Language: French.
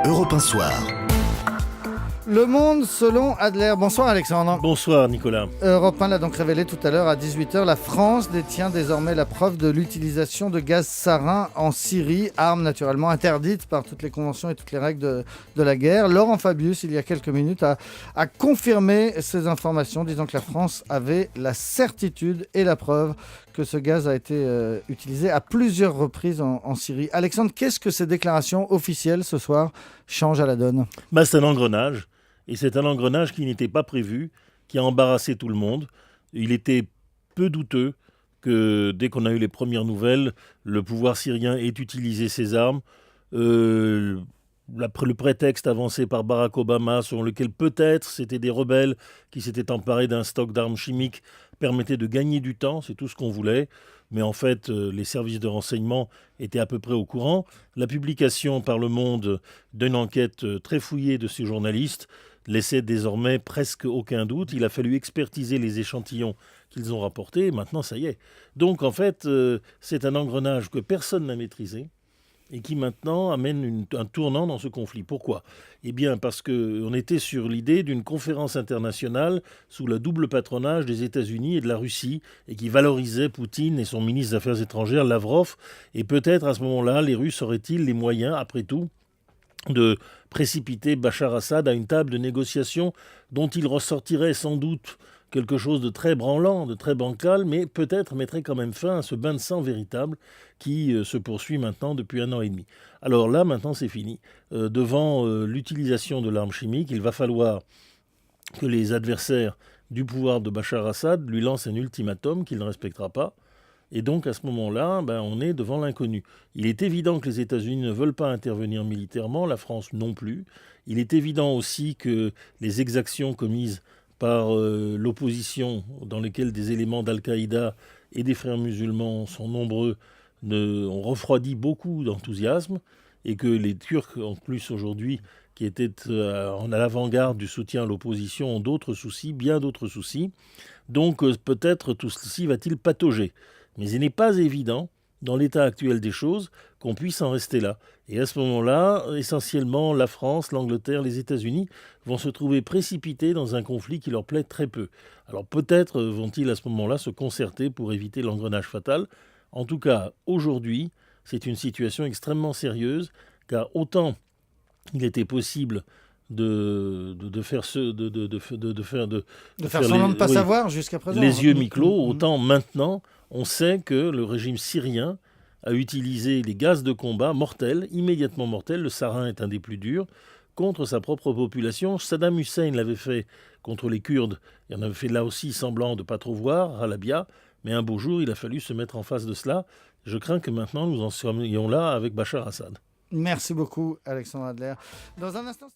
Europe 1 Soir. Le Monde selon Adler. Bonsoir Alexandre. Bonsoir Nicolas. Europe 1 l'a donc révélé tout à l'heure à 18h. La France détient désormais la preuve de l'utilisation de gaz sarin en Syrie, arme naturellement interdite par toutes les conventions et toutes les règles de la guerre. Laurent Fabius, il y a quelques minutes, a confirmé ces informations, disant que la France avait la certitude et la preuve que ce gaz a été utilisé à plusieurs reprises en Syrie. Alexandre, qu'est-ce que ces déclarations officielles ce soir changent à la donne ? C'est un engrenage. Et c'est un engrenage qui n'était pas prévu, qui a embarrassé tout le monde. Il était peu douteux que dès qu'on a eu les premières nouvelles, le pouvoir syrien ait utilisé ses armes. Le prétexte avancé par Barack Obama, selon lequel peut-être c'était des rebelles qui s'étaient emparés d'un stock d'armes chimiques, permettait de gagner du temps, c'est tout ce qu'on voulait. Mais en fait, les services de renseignement étaient à peu près au courant. La publication par Le Monde d'une enquête très fouillée de ces journalistes laissait désormais presque aucun doute. Il a fallu expertiser les échantillons qu'ils ont rapportés et maintenant ça y est. Donc en fait, c'est un engrenage que personne n'a maîtrisé et qui maintenant amène un tournant dans ce conflit. Pourquoi ? Eh bien parce qu'on était sur l'idée d'une conférence internationale sous le double patronage des États-Unis et de la Russie et qui valorisait Poutine et son ministre des Affaires étrangères, Lavrov. Et peut-être à ce moment-là, les Russes auraient-ils les moyens, après tout, de précipiter Bachar Assad à une table de négociation dont il ressortirait sans doute quelque chose de très branlant, de très bancal, mais peut-être mettrait quand même fin à ce bain de sang véritable qui se poursuit maintenant depuis 1 an et demi. Alors là, maintenant, c'est fini. Devant l'utilisation de l'arme chimique, il va falloir que les adversaires du pouvoir de Bachar Assad lui lancent un ultimatum qu'il ne respectera pas. Et donc, à ce moment-là, on est devant l'inconnu. Il est évident que les États-Unis ne veulent pas intervenir militairement, la France non plus. Il est évident aussi que les exactions commises par l'opposition, dans lesquelles des éléments d'Al-Qaïda et des frères musulmans sont nombreux, ont refroidi beaucoup d'enthousiasme, et que les Turcs, en plus aujourd'hui, qui étaient à l'avant-garde du soutien à l'opposition, ont d'autres soucis, bien d'autres soucis. Donc peut-être tout ceci va-t-il patauger. Mais il n'est pas évident, dans l'état actuel des choses, qu'on puisse en rester là. Et à ce moment-là, essentiellement, la France, l'Angleterre, les États-Unis vont se trouver précipités dans un conflit qui leur plaît très peu. Alors peut-être vont-ils à ce moment-là se concerter pour éviter l'engrenage fatal. En tout cas, aujourd'hui, c'est une situation extrêmement sérieuse, car autant il était possible de faire semblant de ne pas savoir jusqu'à présent. Les yeux mi-clos, autant maintenant, on sait que le régime syrien a utilisé les gaz de combat mortels, immédiatement mortels, le sarin est un des plus durs, contre sa propre population. Saddam Hussein l'avait fait contre les Kurdes, il en avait fait là aussi semblant de ne pas trop voir, à Halabja, mais un beau jour, il a fallu se mettre en face de cela. Je crains que maintenant, nous en soyons là avec Bachar Assad. Merci beaucoup, Alexandre Adler. Dans un instant...